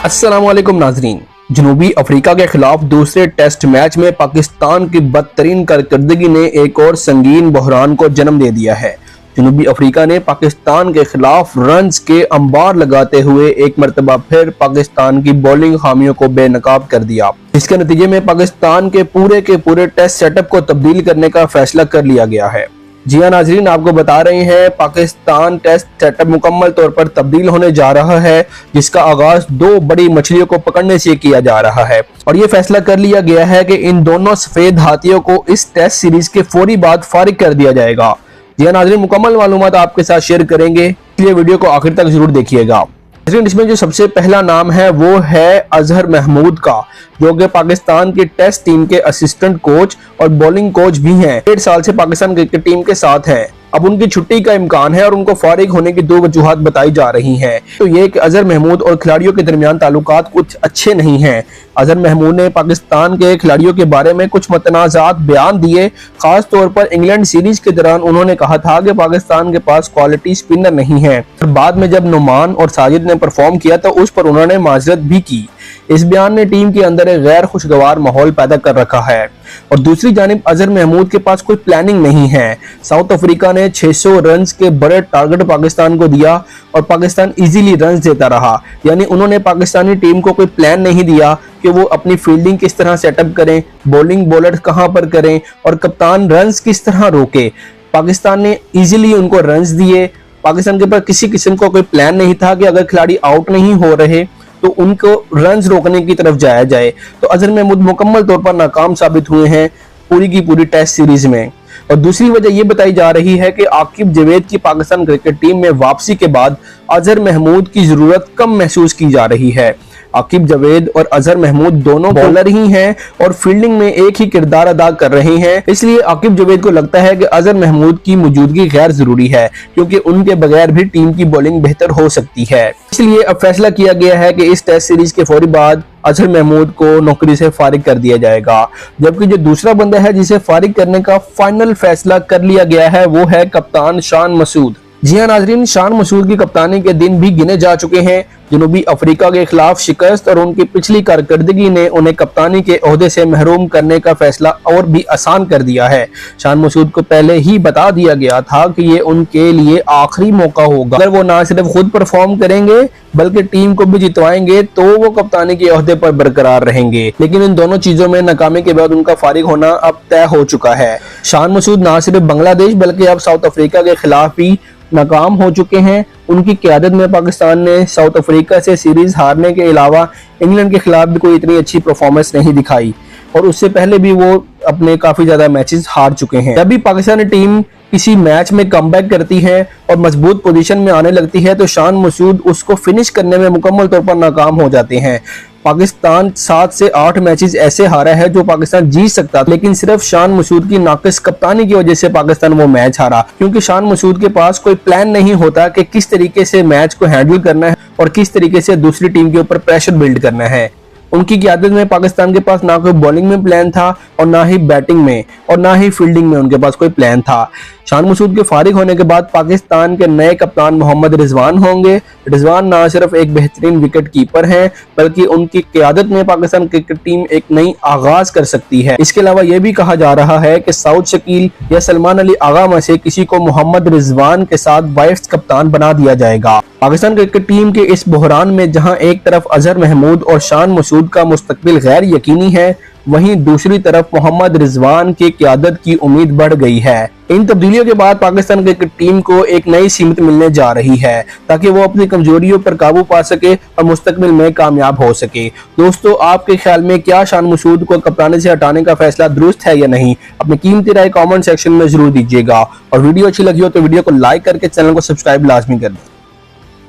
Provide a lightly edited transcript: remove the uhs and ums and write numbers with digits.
अस्सलाम वालेकुम नाजरीन। जनूबी अफ्रीका के खिलाफ दूसरे टेस्ट मैच में पाकिस्तान की बदतरीन कारकर्दगी ने एक और संगीन बहरान को जन्म दे दिया है। जनूबी अफ्रीका ने पाकिस्तान के खिलाफ रन्स के अंबार लगाते हुए एक मरतबा फिर पाकिस्तान की बॉलिंग खामियों को बेनकाब कर दिया। इसके नतीजे में पाकिस्तान के पूरे टेस्ट सेटअप को तब्दील करने का फैसला कर लिया गया है। जी हाँ नाजरीन, आपको बता रहे हैं पाकिस्तान टेस्ट सेटअप मुकम्मल तौर पर तब्दील होने जा रहा है, जिसका आगाज दो बड़ी मछलियों को पकड़ने से किया जा रहा है। और ये फैसला कर लिया गया है कि इन दोनों सफेद हाथियों को इस टेस्ट सीरीज के फौरी बाद फारिग कर दिया जाएगा। जी हाँ नाजरीन, मुकम्मल मालूमात आपके साथ शेयर करेंगे, इसलिए वीडियो को आखिर तक जरूर देखिएगा। इसमें जो सबसे पहला नाम है वो है अजहर महमूद का, जो कि पाकिस्तान की टेस्ट टीम के असिस्टेंट कोच और बॉलिंग कोच भी हैं। 1.5 साल से पाकिस्तान क्रिकेट टीम के साथ हैं। अब उनकी छुट्टी का इम्कान है और उनको फारिग होने की 2 वजूहात बताई जा रही हैं। तो ये कि अजहर महमूद और खिलाड़ियों के दरमियान ताल्लुकात कुछ अच्छे नहीं हैं। अजहर महमूद ने पाकिस्तान के खिलाड़ियों के बारे में कुछ मतनाज़ात बयान दिए। खास तौर पर इंग्लैंड सीरीज के दौरान उन्होंने कहा था कि पाकिस्तान के पास क्वालिटी स्पिनर नहीं है। बाद में जब नुमान और साजिद ने परफॉर्म किया तो उस पर उन्होंने माजरत भी की। इस बयान ने टीम के अंदर एक गैर खुशगवार माहौल पैदा कर रखा है। और दूसरी जानिब अजहर महमूद के पास कोई प्लानिंग नहीं है। साउथ अफ्रीका ने 600 रन के बड़े टारगेट पाकिस्तान को दिया और पाकिस्तान इजीली रन देता रहा। यानी उन्होंने पाकिस्तानी टीम को कोई प्लान नहीं दिया कि वो अपनी फील्डिंग किस तरह सेटअप करें, बॉलिंग बॉलर कहां पर करें और कप्तान रन किस तरह रोके। पाकिस्तान ने इजीली उनको रन दिए। पाकिस्तान के पास किसी किस्म का कोई प्लान नहीं था कि अगर खिलाड़ी आउट नहीं हो रहे तो उनको रन्स रोकने की तरफ जाया जाए। तो अजहर महमूद मुकम्मल तौर पर नाकाम साबित हुए हैं पूरी की पूरी टेस्ट सीरीज में। और दूसरी वजह यह बताई जा रही है कि आकिब जवेद की पाकिस्तान क्रिकेट टीम में वापसी के बाद अजहर महमूद की जरूरत कम महसूस की जा रही है। आकिब जवेद और अजहर महमूद दोनों बॉलर ही हैं और फील्डिंग में एक ही किरदार अदा कर रहे हैं। इसलिए आकिब जवेद को लगता है कि अजहर महमूद की मौजूदगी गैर जरूरी है, क्योंकि उनके बगैर भी टीम की बॉलिंग बेहतर हो सकती है। इसलिए अब फैसला किया गया है कि इस टेस्ट सीरीज के फौरी बाद अजहर महमूद को नौकरी से फारिग कर दिया जाएगा। जबकि जो दूसरा बंदा है जिसे फारिग करने का फाइनल फैसला कर लिया गया है वो है कप्तान शान मसूद। जी हाँ नाजरीन, शान मसूद की कप्तानी के दिन भी गिने जा चुके हैं। जनूबी अफ्रीका के खिलाफ शिकस्त और उनकी पिछली कारकर्दगी ने उन्हें कप्तानी के ओहदे से महरूम करने का फैसला और भी आसान कर दिया है। शान मसूद को पहले ही बता दिया गया था कि ये उनके लिए आखिरी मौका होगा। अगर वो ना सिर्फ खुद परफॉर्म करेंगे बल्कि टीम को भी जितवाएंगे तो वो कप्तानी के ओहदे पर बरकरार रहेंगे। लेकिन इन दोनों चीजों में नाकामी के बाद उनका फारिग होना अब तय हो चुका है। शान मसूद ना सिर्फ बांग्लादेश बल्कि अब साउथ अफ्रीका के खिलाफ भी नाकाम हो चुके हैं। उनकी क़यादत में पाकिस्तान ने साउथ अफ्रीका से सीरीज हारने के अलावा इंग्लैंड के खिलाफ भी कोई इतनी अच्छी परफॉर्मेंस नहीं दिखाई और उससे पहले भी वो अपने काफी ज्यादा मैचेस हार चुके हैं। जब भी पाकिस्तानी टीम किसी मैच में कमबैक करती है और मजबूत पोजीशन में आने लगती है तो शान मसूद उसको फिनिश करने में मुकम्मल तौर पर नाकाम हो जाते हैं। पाकिस्तान 7 से 8 मैचेस ऐसे हारा है जो पाकिस्तान जीत सकता था, लेकिन सिर्फ शान मसूद की नाकिस कप्तानी की वजह से पाकिस्तान वो मैच हारा। क्योंकि शान मसूद के पास कोई प्लान नहीं होता कि किस तरीके से मैच को हैंडल करना है और किस तरीके से दूसरी टीम के ऊपर प्रेशर बिल्ड करना है। उनकी क़यादत में पाकिस्तान के पास ना कोई बॉलिंग में प्लान था और ना ही बैटिंग में और ना ही फील्डिंग में उनके पास कोई प्लान था। शान मसूद के फारिग होने के बाद पाकिस्तान के नए कप्तान मोहम्मद रिजवान होंगे। रिजवान ना सिर्फ एक बेहतरीन विकेट कीपर हैं बल्कि उनकी क़यादत में पाकिस्तान क्रिकेट टीम एक नई आगाज कर सकती है। इसके अलावा यह भी कहा जा रहा है कि साउद शकील या सलमान अली आगा में से किसी को मोहम्मद रिजवान के साथ वाइस कप्तान बना दिया जाएगा। पाकिस्तान क्रिकेट टीम के इस बहरान में जहां एक तरफ अजहर महमूद और शान मसूद का मुस्तकबिल गैर यकीनी है, वहीं दूसरी तरफ मोहम्मद रिजवान की क़यादत की उम्मीद बढ़ गई है। इन तब्दीलियों के बाद पाकिस्तान क्रिकेट टीम को एक नई सीमत मिलने जा रही है ताकि वो अपनी कमजोरियों पर काबू पा सके और मुस्तकबिल में कामयाब हो सके। दोस्तों, आपके ख्याल में क्या शान मसूद को कप्तानी से हटाने का फैसला दुरुस्त है या नहीं? अपनी कीमती राय कमेंट सेक्शन में जरूर दीजिएगा और वीडियो अच्छी लगी हो तो वीडियो को लाइक करके चैनल को सब्सक्राइब लाजमी कर दें।